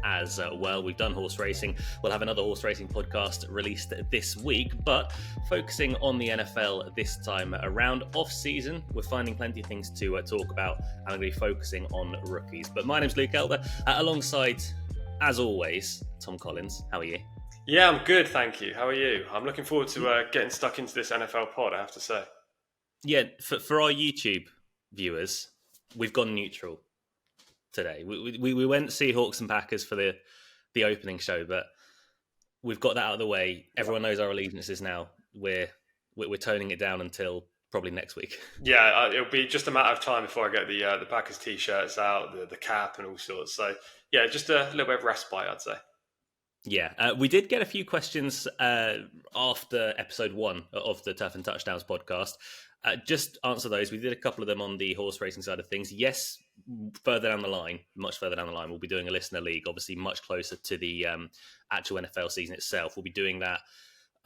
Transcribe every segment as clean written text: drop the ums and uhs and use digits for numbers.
As well, we've done horse racing. We'll have another horse racing podcast released this week, but focusing on the NFL this time around. Off season, we're finding plenty of things to talk about, and I'm going to be focusing on rookies. But my name's Luke Elder, alongside, as always, Tom Collins. How are you? Yeah, I'm good, thank you. How are you? I'm looking forward to getting stuck into this NFL pod, I have to say. Yeah, for our YouTube viewers, we've gone neutral today. We went Seahawks and Packers for the opening show, but we've got that out of the way. Everyone knows our allegiances now. We're toning it down until probably next week. Yeah, it'll be just a matter of time before I get the Packers t-shirts out, the cap and all sorts. So yeah, just a little bit of respite, I'd say. Yeah, we did get a few questions after episode 1 of the Turf and Touchdowns podcast. Just answer those. We did a couple of them on the horse racing side of things. Yes, much further down the line, we'll be doing a listener league, obviously much closer to the actual NFL season itself. We'll be doing that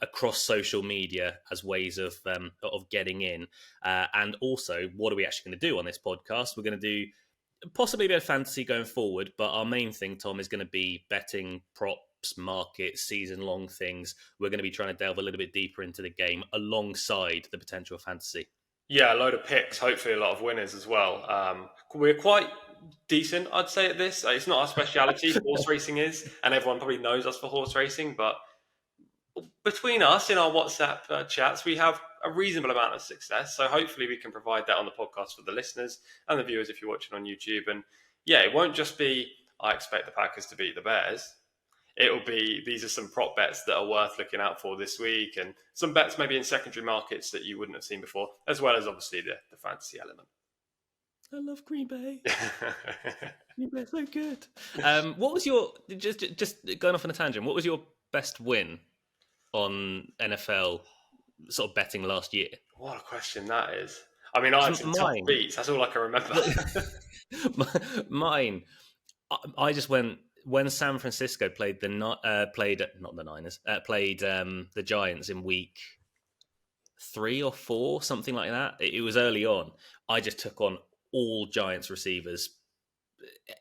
across social media as ways of getting in. And also, what are we actually going to do on this podcast? We're going to do possibly a bit of fantasy going forward, but our main thing, Tom, is going to be betting, props, markets, season-long things. We're going to be trying to delve a little bit deeper into the game alongside the potential of fantasy. Yeah, a load of picks, hopefully a lot of winners as well. We're quite decent, I'd say, at this. It's not our speciality, horse racing is, and everyone probably knows us for horse racing, but between us in our WhatsApp chats, we have a reasonable amount of success. So hopefully we can provide that on the podcast for the listeners and the viewers if you're watching on YouTube. And yeah, it won't just be, I expect the Packers to beat the Bears. It'll be, these are some prop bets that are worth looking out for this week, and some bets maybe in secondary markets that you wouldn't have seen before, as well as obviously the fantasy element. I love Green Bay. Green Bay's so good. What was your, just going off on a tangent, what was your best win on NFL sort of betting last year? What a question that is. I mean, I had some tough beats. That's all I can remember. Mine, I just went when San Francisco played the Giants in week 3 or 4, something like that. It was early on. I just took on all Giants receivers.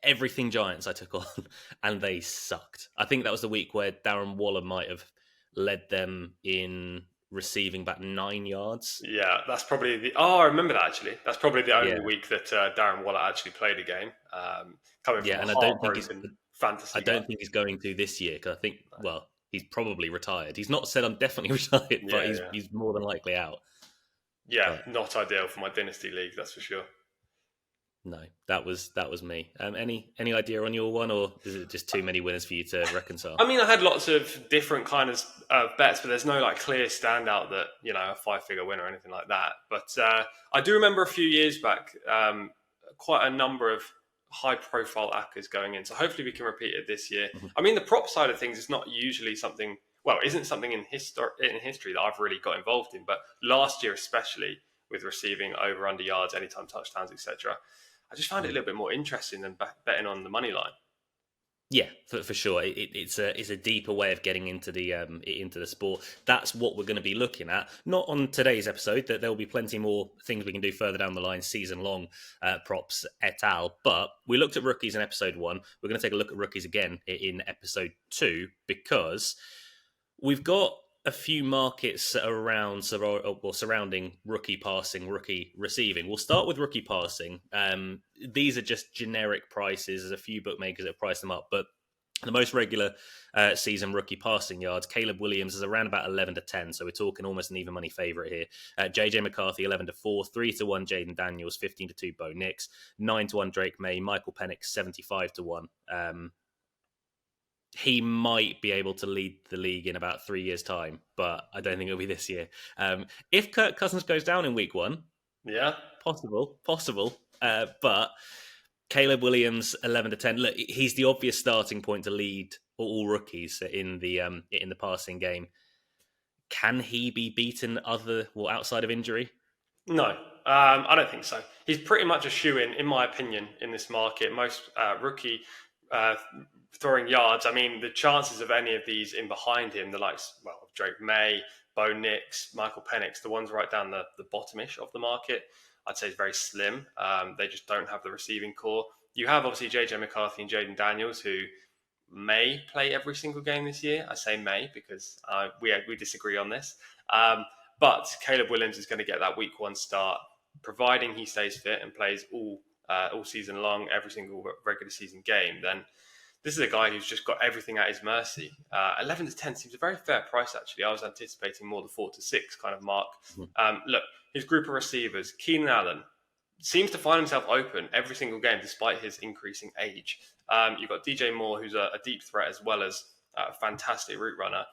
Everything Giants I took on, and they sucked. I think that was the week where Darren Waller might have led them in receiving back 9 yards. Yeah, that's probably I remember that actually. That's probably the only week that Darren Waller actually played a game. Coming from a heartbroken fantasy. I don't think he's going to this year, because I think, well, he's probably retired. He's not said I'm definitely retired, but he's more than likely out. Yeah, not ideal for my dynasty league, that's for sure. No, that was me. Any idea on your one, or is it just too many winners for you to reconcile? I mean, I had lots of different kind of bets, but there's no like clear standout that, you know, a 5-figure win or anything like that. But I do remember a few years back, quite a number of high-profile ACCAs going in. So hopefully we can repeat it this year. Mm-hmm. I mean, the prop side of things is not usually something. Well, isn't something in history that I've really got involved in. But last year, especially with receiving over/under yards, anytime touchdowns, etc. I just found it a little bit more interesting than betting on the money line. Yeah, for sure. It's a deeper way of getting into the sport. That's what we're going to be looking at. Not on today's episode, that there will be plenty more things we can do further down the line, season-long props et al. But we looked at rookies in episode 1. We're going to take a look at rookies again in episode 2, because we've got a few markets surrounding rookie passing, rookie receiving. We'll start with rookie passing. These are just generic prices. There's a few bookmakers that have priced them up, but the most regular season rookie passing yards, Caleb Williams is around about 11 to 10, so we're talking almost an even money favourite here. JJ McCarthy 11 to 4, 3 to 1 Jayden Daniels, 15 to 2 Bo Nix, 9 to 1 Drake May, Michael Penix 75 to 1. He might be able to lead the league in about 3 years' time, but I don't think it'll be this year. If Kirk Cousins goes down in week 1, possible. But Caleb Williams, 11 to 10. Look, he's the obvious starting point to lead all rookies in the passing game. Can he be beaten outside of injury? No, I don't think so. He's pretty much a shoo-in, in my opinion, in this market. Most rookie throwing yards. I mean, the chances of any of these in behind him, the likes of Drake May, Bo Nix, Michael Penix, the ones right down the bottomish of the market, I'd say is very slim. They just don't have the receiving core. You have obviously JJ McCarthy and Jayden Daniels, who may play every single game this year. I say may because we disagree on this. But Caleb Williams is going to get that week 1 start, providing he stays fit and plays all season long, every single regular season game. Then this is a guy who's just got everything at his mercy. 11 to 10 seems a very fair price, actually. I was anticipating more the 4 to 6 kind of mark. Look, his group of receivers, Keenan Allen, seems to find himself open every single game despite his increasing age. You've got DJ Moore, who's a deep threat as well as a fantastic route runner.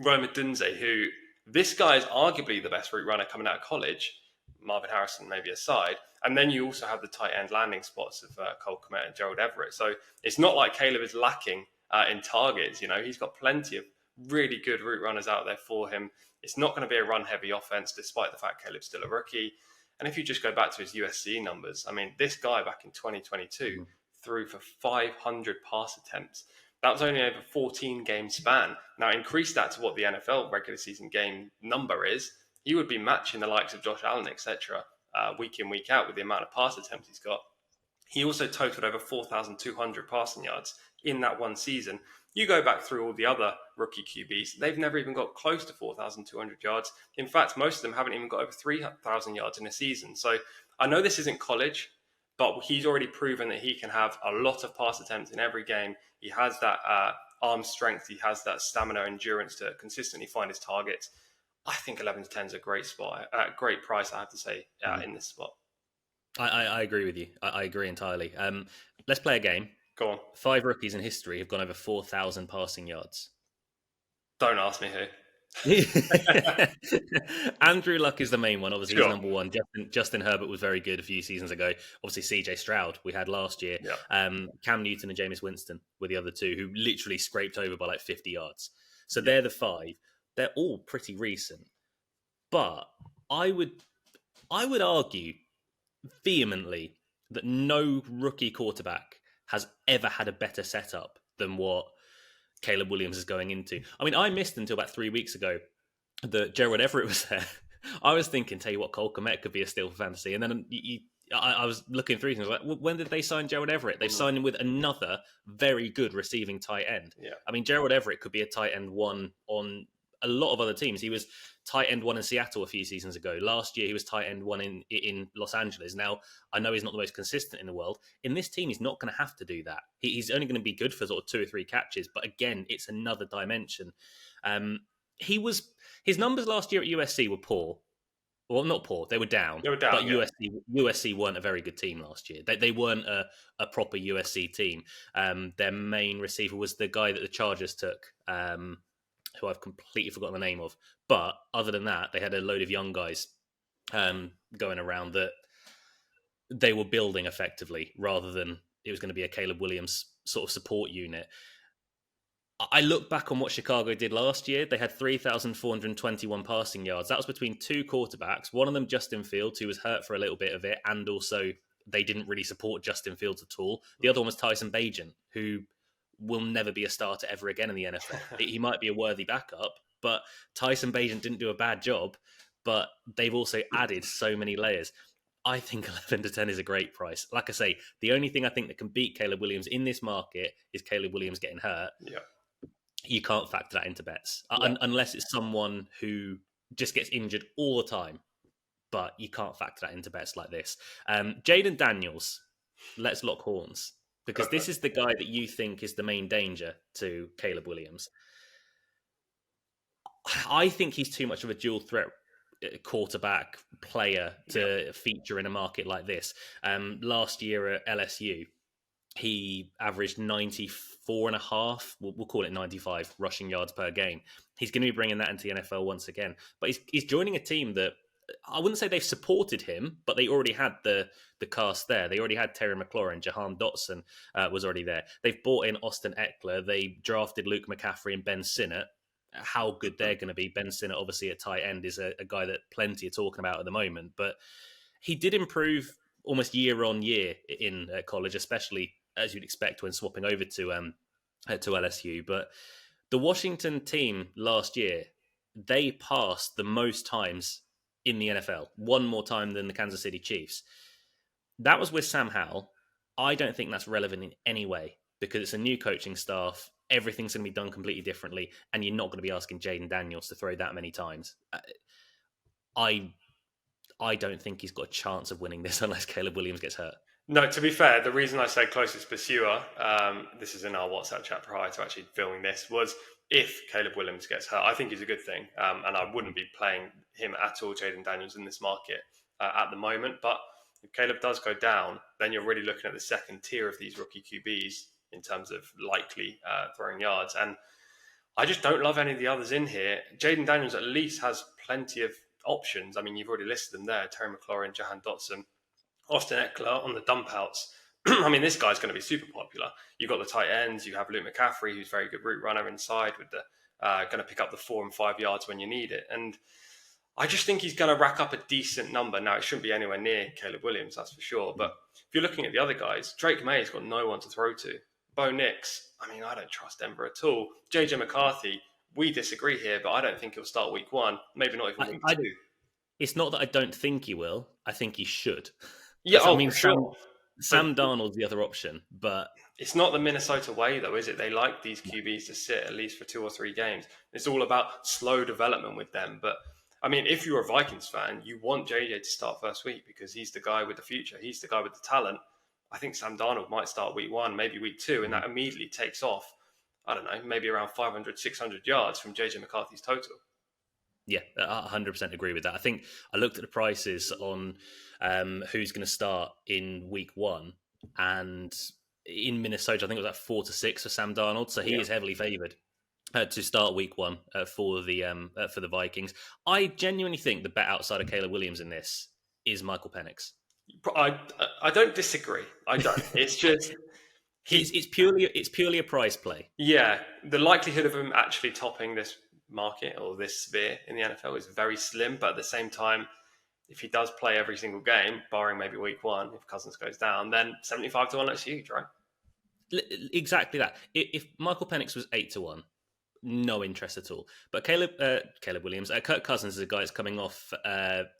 Rome Odunze, who this guy is arguably the best route runner coming out of college, Marvin Harrison maybe aside. And then you also have the tight end landing spots of Cole Kmet and Gerald Everett. So it's not like Caleb is lacking in targets. You know, he's got plenty of really good route runners out there for him. It's not going to be a run-heavy offense, despite the fact Caleb's still a rookie. And if you just go back to his USC numbers, I mean, this guy back in 2022 threw for 500 pass attempts. That was only over 14-game span. Now, increase that to what the NFL regular season game number is, he would be matching the likes of Josh Allen, etc., week in, week out with the amount of pass attempts he's got. He also totaled over 4,200 passing yards in that one season. You go back through all the other rookie QBs, they've never even got close to 4,200 yards. In fact, most of them haven't even got over 3,000 yards in a season. So I know this isn't college, but he's already proven that he can have a lot of pass attempts in every game. He has that arm strength. He has that stamina, endurance to consistently find his targets. I think 11 to 10 is a great spot, great price, I have to say, in this spot. I agree with you. I agree entirely. Let's play a game. Go on. 5 rookies in history have gone over 4,000 passing yards. Don't ask me who. Andrew Luck is the main one. Obviously, Sure. He's number one. Justin Herbert was very good a few seasons ago. Obviously, CJ Stroud we had last year. Yeah. Cam Newton and Jameis Winston were the other 2 who literally scraped over by like 50 yards. So they're the 5. They're all pretty recent. But I would argue vehemently that no rookie quarterback has ever had a better setup than what Caleb Williams is going into. I mean, I missed until about 3 weeks ago that Gerald Everett was there. I was thinking, tell you what, Cole Kmet could be a steal for fantasy. And then I was looking through things like, when did they sign Gerald Everett? They've signed him with another very good receiving tight end. Yeah. I mean, Gerald Everett could be a tight end 1 on a lot of other teams. He was tight end 1 in Seattle a few seasons ago. Last year, he was tight end 1 in Los Angeles. Now, I know he's not the most consistent in the world. In this team, he's not going to have to do that. He's only going to be good for sort of 2 or 3 catches. But again, it's another dimension. His numbers last year at USC were poor. Well, not poor. They were down. But yeah. USC weren't a very good team last year. They weren't a proper USC team. Their main receiver was the guy that the Chargers took, who I've completely forgotten the name of. But other than that, they had a load of young guys going around that they were building effectively rather than it was going to be a Caleb Williams sort of support unit. I look back on what Chicago did last year. They had 3,421 passing yards. That was between 2 quarterbacks. One of them, Justin Fields, who was hurt for a little bit of it, and also they didn't really support Justin Fields at all. The other one was Tyson Bagent, who will never be a starter ever again in the NFL. He might be a worthy backup, but Tyson Bagent didn't do a bad job, but they've also added so many layers. I think 11 to 10 is a great price. Like I say, the only thing I think that can beat Caleb Williams in this market is Caleb Williams getting hurt. Yeah. You can't factor that into bets Yeah. unless it's someone who just gets injured all the time. But you can't factor that into bets like this. Jayden Daniels, let's lock horns. Because this is the guy that you think is the main danger to Caleb Williams. I think he's too much of a dual threat quarterback player to feature in a market like this. Last year at LSU, he averaged 94 and a half, we'll call it 95 rushing yards per game. He's going to be bringing that into the NFL once again. But he's joining a team that, I wouldn't say they've supported him, but they already had the cast there. They already had Terry McLaurin, Jahan Dotson was already there. They've bought in Austin Eckler. They drafted Luke McCaffrey and Ben Sinnott. How good they're going to be. Ben Sinnott, obviously at tight end, is a guy that plenty are talking about at the moment. But he did improve almost year on year in college, especially as you'd expect when swapping over to LSU. But the Washington team last year, they passed the most times in the NFL, one more time than the Kansas City Chiefs. That was with Sam Howell. I don't think that's relevant in any way because it's a new coaching staff. Everything's going to be done completely differently, and you're not going to be asking Jayden Daniels to throw that many times. I don't think he's got a chance of winning this unless Caleb Williams gets hurt. No, to be fair, the reason I say closest pursuer, this is in our WhatsApp chat prior to actually filming this, was if Caleb Williams gets hurt. I think he's a good thing, and I wouldn't be playing him at all, Jayden Daniels, in this market at the moment. But if Caleb does go down, then you're really looking at the second tier of these rookie QBs in terms of likely throwing yards. And I just don't love any of the others in here. Jayden Daniels at least has plenty of options. I mean, you've already listed them there. Terry McLaurin, Jahan Dotson, Austin Eckler on the dump outs. I mean, this guy's going to be super popular. You've got the tight ends. You have Luke McCaffrey, who's a very good route runner inside with the going to pick up the 4 and 5 yards when you need it. And I just think he's going to rack up a decent number. Now, it shouldn't be anywhere near Caleb Williams, that's for sure. But if you're looking at the other guys, Drake May's got no one to throw to. Bo Nix, I mean, I don't trust Denver at all. JJ McCarthy, we disagree here, but I don't think he'll start week 1. Maybe not even week 2. It's not that I don't think he will. I think he should. Yeah, I mean, sure. Sam Darnold's the other option, but it's not the Minnesota way, though, is it? They like these QBs to sit at least for 2 or 3 games. It's all about slow development with them. But I mean, if you're a Vikings fan, you want JJ to start first week because he's the guy with the future. He's the guy with the talent. I think Sam Darnold might start week 1, maybe week 2, and that immediately takes off, I don't know, maybe around 500, 600 yards from JJ McCarthy's total. Yeah, I 100% agree with that. I think I looked at the prices on who's going to start in week 1, and in Minnesota, I think it was like 4 to 6 for Sam Darnold, so he is heavily favoured to start week 1 for the Vikings. I genuinely think the bet outside of Caleb Williams in this is Michael Penix. I don't disagree. I don't. It's just it's purely a price play. Yeah, the likelihood of him actually topping this market or this sphere in the NFL is very slim. But at the same time, if he does play every single game, barring maybe week 1, if Cousins goes down, then 75 to 1 looks huge, right? Exactly that. If Michael Penix was 8 to 1, no interest at all. But Caleb Williams, Kirk Cousins is a guy that's coming off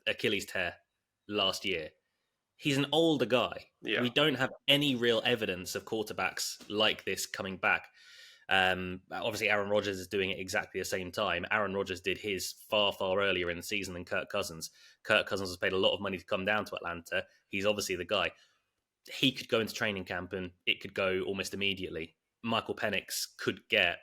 Achilles tear last year. He's an older guy. Yeah. We don't have any real evidence of quarterbacks like this coming back. Obviously, Aaron Rodgers is doing it exactly the same time. Aaron Rodgers did his far, far earlier in the season than Kirk Cousins. Kirk Cousins was paid a lot of money to come down to Atlanta. He's obviously the guy. He could go into training camp and it could go almost immediately. Michael Penix could get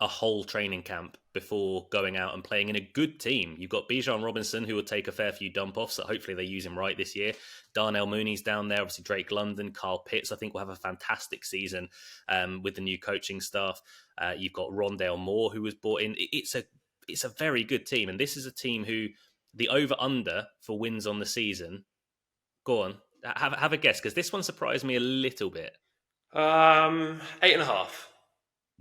a whole training camp before going out and playing in a good team. You've got Bijan Robinson, who will take a fair few dump-offs, so hopefully they use him right this year. Darnell Mooney's down there, obviously Drake London, Kyle Pitts, I think will have a fantastic season with the new coaching staff. You've got Rondale Moore, who was brought in. It's a very good team, and this is a team who, the over-under for wins on the season, go on, have a guess, because this one surprised me a little bit. 8.5.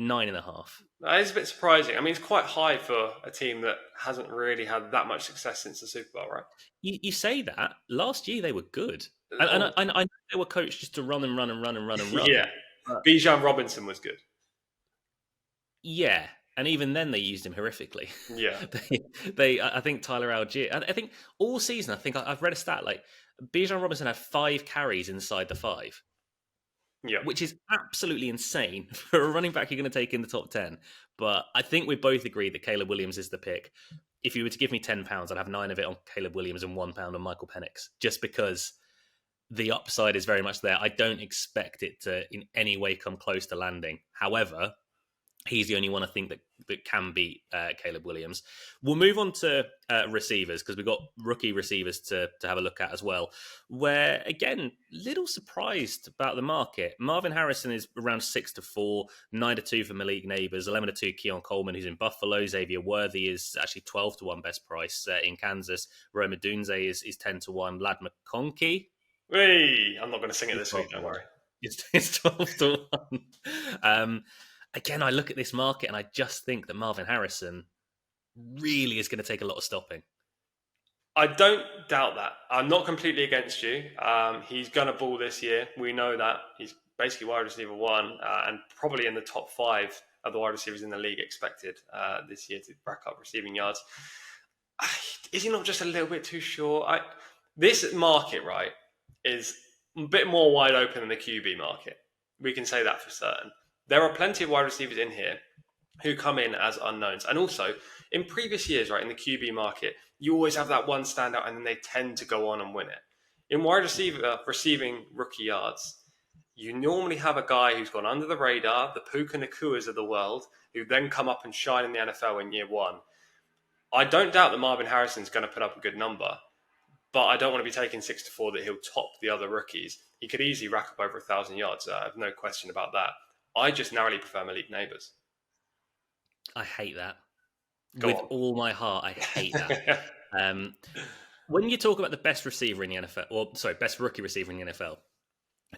9.5. That is a bit surprising. I mean, it's quite high for a team that hasn't really had that much success since the Super Bowl, right? You say that. Last year they were good. And I know they were coached just to run and run and run and run and run. Yeah. Bijan Robinson was good. Yeah. And even then they used him horrifically. Yeah. I think Tyler Algier, I think all season, I've read a stat, like Bijan Robinson had 5 carries inside the 5. Yeah, which is absolutely insane for a running back you're going to take in the top 10. But I think we both agree that Caleb Williams is the pick. If you were to give me £10, I'd have 9 of it on Caleb Williams and £1 on Michael Penix, just because the upside is very much there. I don't expect it to in any way come close to landing. However, he's the only one I think that can beat Caleb Williams. We'll move on to receivers, because we've got rookie receivers to have a look at as well, where, again, little surprised about the market. Marvin Harrison is around 6 to 4, 9 to 2 for Malik Nabers, 11 to 2 Keon Coleman, who's in Buffalo. Xavier Worthy is actually 12 to 1 best price in Kansas. Rome Odunze is 10 to 1. Lad McConkey. Hey, I'm not going to sing it this week, don't worry. It's 12 to 1. Again, I look at this market and I just think that Marvin Harrison really is going to take a lot of stopping. I don't doubt that. I'm not completely against you. He's going to ball this year. We know that. He's basically wide receiver 1 and probably in the top 5 of the wide receivers in the league expected this year to rack up receiving yards. Is he not just a little bit too short? This market, right, is a bit more wide open than the QB market. We can say that for certain. There are plenty of wide receivers in here who come in as unknowns. And also, in previous years, right, in the QB market, you always have that one standout and then they tend to go on and win it. In wide receiver receiving rookie yards, you normally have a guy who's gone under the radar, the Puka Nakuas of the world, who then come up and shine in the NFL in year one. I don't doubt that Marvin Harrison's going to put up a good number, but I don't want to be taking 6-4 that he'll top the other rookies. He could easily rack up over 1,000 yards. I have no question about that. I just narrowly prefer Malik Nabers. I hate that. Go With on. all my heart, I hate that. When you talk about the best receiver in the NFL, best rookie receiver in the NFL,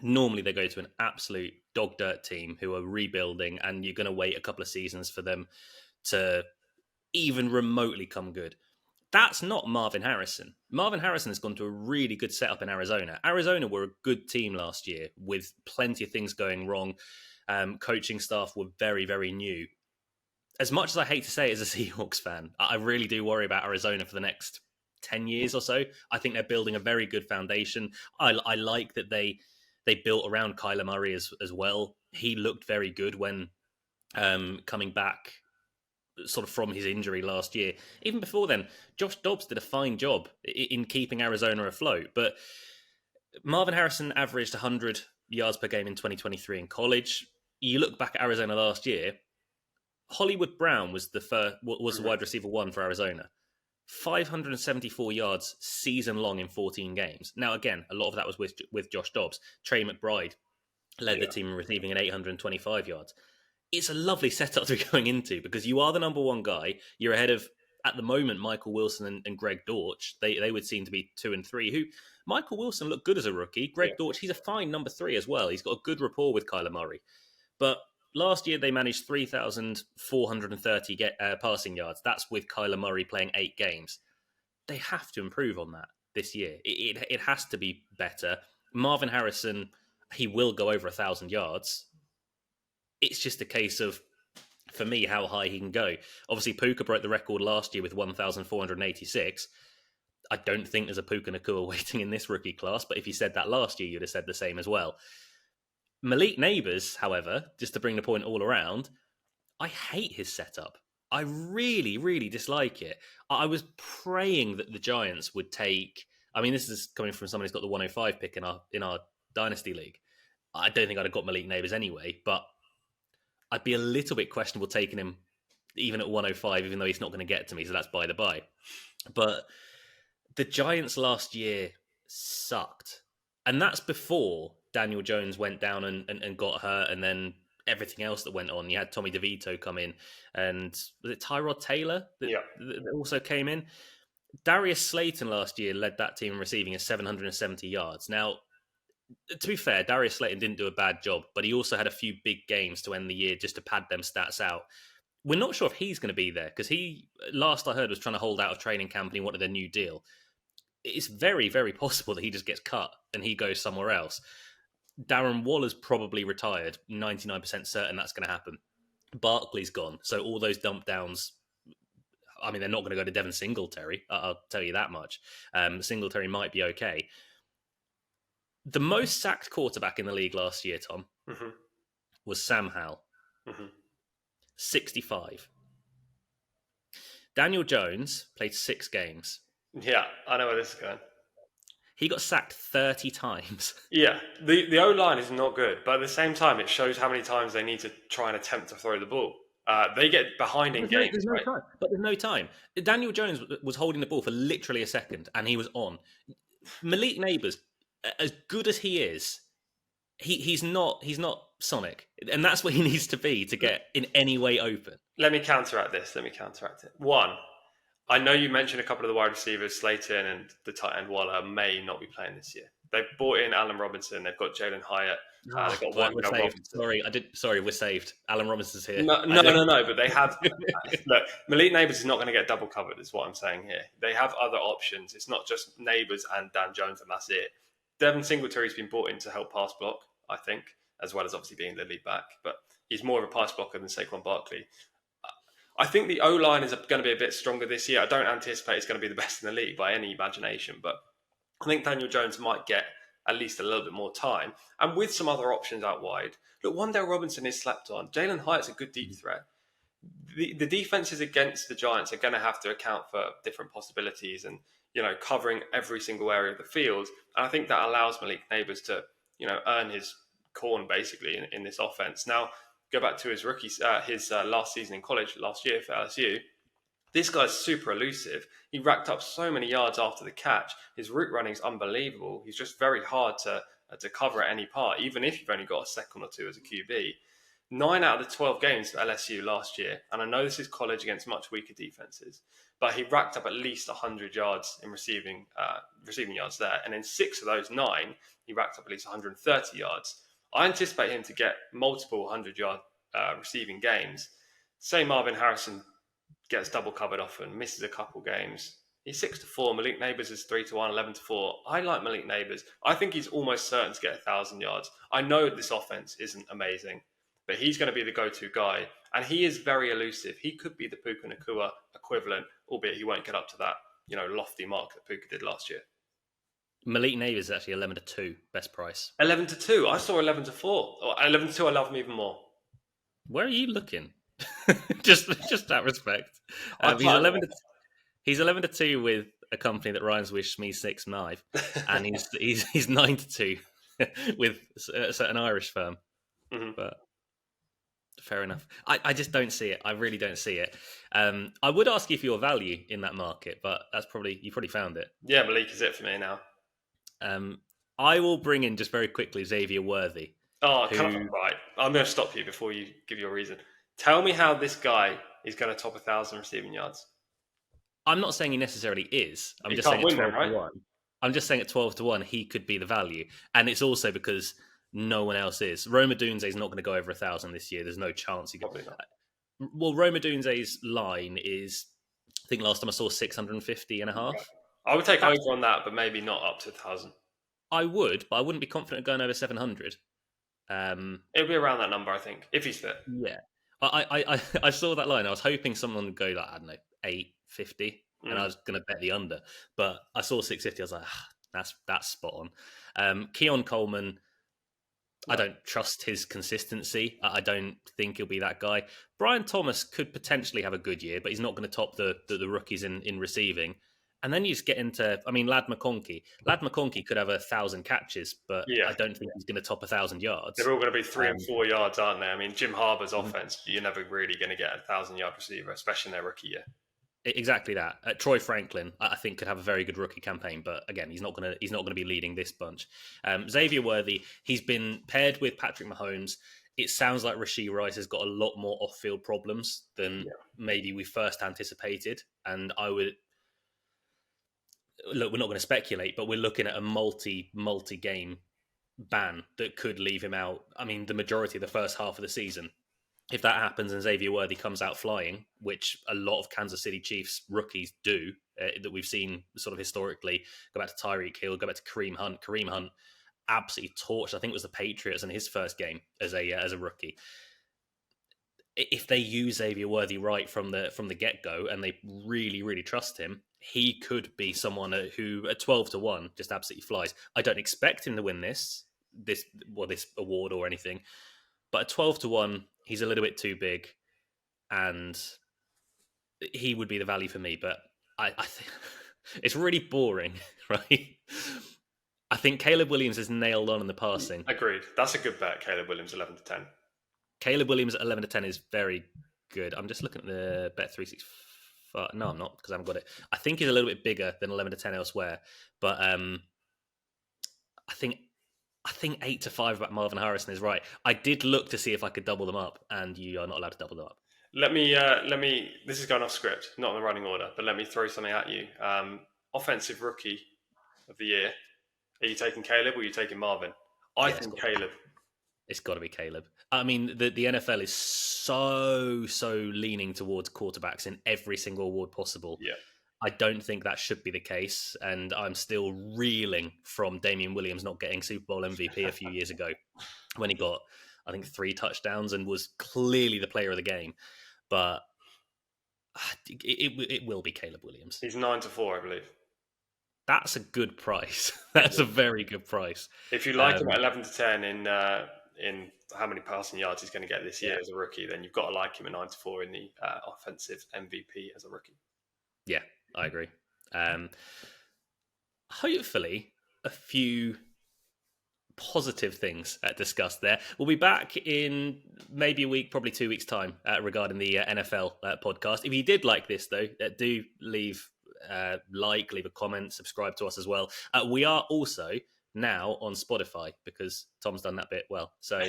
normally they go to an absolute dog dirt team who are rebuilding, and you're going to wait a couple of seasons for them to even remotely come good. That's not Marvin Harrison. Marvin Harrison has gone to a really good setup in Arizona. Arizona were a good team last year with plenty of things going wrong. Coaching staff were very, very new. As much as I hate to say it as a Seahawks fan, I really do worry about Arizona for the next 10 years or so. I think they're building a very good foundation. I like that they built around Kyler Murray as well. He looked very good when coming back sort of from his injury last year. Even before then, Josh Dobbs did a fine job in keeping Arizona afloat. But Marvin Harrison averaged 100 yards per game in 2023 in college. You look back at Arizona last year, Hollywood Brown was the wide receiver one for Arizona. 574 yards season long in 14 games. Now, again, a lot of that was with Josh Dobbs. Trey McBride led the team in receiving at 825 yards. It's a lovely setup to be going into because you are the number one guy. You're ahead of, at the moment, Michael Wilson and Greg Dortch. They would seem to be 2 and 3. Who Michael Wilson looked good as a rookie. Greg Dortch, he's a fine number 3 as well. He's got a good rapport with Kyler Murray. But last year they managed 3,430 passing yards. That's with Kyler Murray playing 8 games. They have to improve on that this year. It has to be better. Marvin Harrison, he will go over 1,000 yards. It's just a case of, for me, how high he can go. Obviously, Puka broke the record last year with 1,486. I don't think there's a Puka Nakua waiting in this rookie class, but if you said that last year, you'd have said the same as well. Malik Nabers, however, just to bring the point all around, I hate his setup. I really, really dislike it. I was praying that the Giants would take... I mean, this is coming from someone who's got the 105 pick in our Dynasty League. I don't think I'd have got Malik Nabers anyway, but I'd be a little bit questionable taking him even at 105, even though he's not going to get to me, so that's by the by. But the Giants last year sucked. And that's before Daniel Jones went down and got hurt, and then everything else that went on. You had Tommy DeVito come in, and was it Tyrod Taylor that also came in? Darius Slayton last year led that team in receiving at 770 yards. Now, to be fair, Darius Slayton didn't do a bad job, but he also had a few big games to end the year just to pad them stats out. We're not sure if he's going to be there because he, last I heard, was trying to hold out of training camp and he wanted a new deal. It's very, very possible that he just gets cut and he goes somewhere else. Darren Waller's probably retired, 99% certain that's going to happen. Barkley's gone, so all those dump downs, I mean, they're not going to go to Devin Singletary, I'll tell you that much. Singletary might be okay. The most sacked quarterback in the league last year, Tom, was Sam Howell. 65. Daniel Jones played 6 games. Yeah, I know where this is going. He got sacked 30 times. Yeah, the O-line is not good, but at the same time, it shows how many times they need to try and attempt to throw the ball. They get behind in games. There's no time. But there's no time. Daniel Jones was holding the ball for literally a second, and he was on. Malik Nabers, as good as he is, he's not Sonic, and that's what he needs to be to get in any way open. Let me counteract this. One, I know you mentioned a couple of the wide receivers, Slayton and the tight end Waller, may not be playing this year. They've brought in Allen Robinson. They've got Jalen Hyatt. They've got we're saved. Sorry, we're saved. Allen Robinson's here. No. But they have. Look, Malik Nabers is not going to get double covered, is what I'm saying here. They have other options. It's not just Nabers and Dan Jones, and that's it. Devin Singletary's been brought in to help pass block, I think. as well as obviously being the lead back. But he's more of a pass blocker than Saquon Barkley. I think the O-line is going to be a bit stronger this year. I don't anticipate it's going to be the best in the league by any imagination, but I think Daniel Jones might get at least a little bit more time. And with some other options out wide, look, Wan'Dale Robinson is slept on. Jalen Hyatt's a good deep threat. The defenses against the Giants are going to have to account for different possibilities and, covering every single area of the field. And I think that allows Malik Nabers to, earn his corn basically in this offense. Now, go back to his last season in college last year for LSU. This guy's super elusive. He racked up so many yards after the catch. His route running is unbelievable. He's just very hard to cover at any part, even if you've only got a second or two as a QB. 9 out of the 12 games for LSU last year, and I know this is college against much weaker defenses, but he racked up at least 100 yards in receiving yards there. And in 6 of those 9, he racked up at least 130 yards. I anticipate him to get multiple 100-yard receiving games. Say Marvin Harrison gets double covered often, misses a couple games. He's 6-4. Malik Nabers is 3-1, 11-4. I like Malik Nabers. I think he's almost certain to get 1,000 yards. I know this offense isn't amazing, but he's going to be the go-to guy. And he is very elusive. He could be the Puka Nacua equivalent, albeit he won't get up to that, lofty mark that Puka did last year. Malik Nabers is actually 11-2, best price. 11-2. I saw 11-4. Or 11-2, I love him even more. Where are you looking? just that respect. He's 11-2 with a company that rhymes with Shmi 6-9, and he's 9-2 with a certain Irish firm. Mm-hmm. But fair enough. I just don't see it. I really don't see it. I would ask you for your value in that market, but you probably found it. Yeah, Malik is it for me now. I will bring in just very quickly Xavier Worthy. Oh, right. I'm going to stop you before you give your reason. Tell me how this guy is going to top 1,000 receiving yards. I'm not saying he necessarily is. I'm He just can't saying win at 12 then, to right? 1. I'm just saying at 12 to 1, he could be the value. And it's also because no one else is. Roma Dunze is not going to go over 1,000 this year. There's no chance he could. Probably not. Well, Roma Dunze's line is, I think last time I saw 650 and a half. Right. I would take over on that, but maybe not up to 1,000. I would, but I wouldn't be confident going over 700. It'll be around that number, I think, if he's fit. Yeah. I saw that line. I was hoping someone would go like, I don't know, 850, and I was going to bet the under. But I saw 650. I was like, that's spot on. Keon Coleman, I don't trust his consistency. I don't think he'll be that guy. Brian Thomas could potentially have a good year, but he's not going to top the rookies in receiving. And then you just get into, Lad McConkey. Lad McConkey could have 1,000 catches, but I don't think he's going to top 1,000 yards. They're all going to be 3 and 4 yards, aren't they? Jim Harbaugh's offense, you're never really going to get a 1,000-yard receiver, especially in their rookie year. Exactly that. Troy Franklin, I think, could have a very good rookie campaign, but again, he's not going to be leading this bunch. Xavier Worthy, he's been paired with Patrick Mahomes. It sounds like Rashee Rice has got a lot more off-field problems than maybe we first anticipated, and I would. Look, we're not going to speculate, but we're looking at a multi-game ban that could leave him out. The majority of the first half of the season. If that happens and Xavier Worthy comes out flying, which a lot of Kansas City Chiefs rookies do, that we've seen sort of historically, go back to Tyreek Hill, go back to Kareem Hunt. Kareem Hunt absolutely torched, I think it was the Patriots in his first game as a rookie. If they use Xavier Worthy right from the get-go and they really, really trust him, he could be someone who at 12 to 1 just absolutely flies. I don't expect him to win this award or anything, but at 12 to 1, he's a little bit too big, and he would be the value for me. But I think it's really boring, right? I think Caleb Williams is nailed on in the passing. Agreed. That's a good bet, Caleb Williams, 11 to 10. Caleb Williams at 11 to 10 is very good. I'm just looking at the Bet365. No, I'm not, because I haven't got it. I think he's a little bit bigger than 11 to 10 elsewhere. But I think 8 to 5 about Marvin Harrison is right. I did look to see if I could double them up, and you are not allowed to double them up. Let me. This is going off script, not in the running order, but let me throw something at you. Offensive rookie of the year. Are you taking Caleb or are you taking Marvin? I think Caleb. It's got to be Caleb. The NFL is so leaning towards quarterbacks in every single award possible. Yeah. I don't think that should be the case, and I'm still reeling from Damian Williams not getting Super Bowl MVP a few years ago when he got, I think, 3 touchdowns and was clearly the player of the game. But it will be Caleb Williams. He's 9-4, I believe. That's a good price. That's a very good price. If you like him at 11-10 in how many passing yards he's going to get this year as a rookie, then you've got to like him at 9-4 in the offensive MVP as a rookie. Yeah, I agree. Hopefully, a few positive things discussed there. We'll be back in maybe a week, probably 2 weeks' time regarding the NFL podcast. If you did like this, though, do leave leave a comment, subscribe to us as well. We are also now on Spotify because Tom's done that bit well. So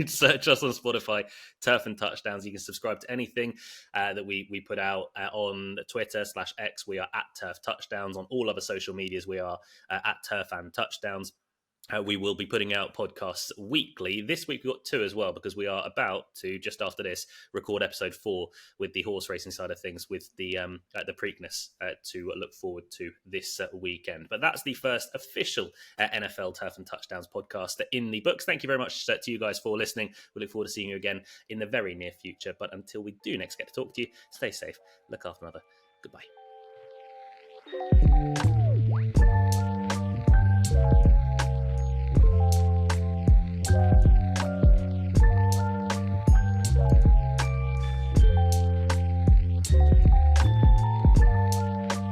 search us on Spotify, Turf and Touchdowns. You can subscribe to anything that we put out on Twitter /X. We are at Turf Touchdowns. On all other social medias, we are at Turf and Touchdowns. We will be putting out podcasts weekly. This week we've got 2 as well because we are about to, just after this, record episode 4 with the horse racing side of things with the Preakness to look forward to this weekend. But that's the first official NFL Turf and Touchdowns podcast in the books. Thank you very much to you guys for listening. We look forward to seeing you again in the very near future. But until we do next get to talk to you, stay safe, look after one another. Goodbye.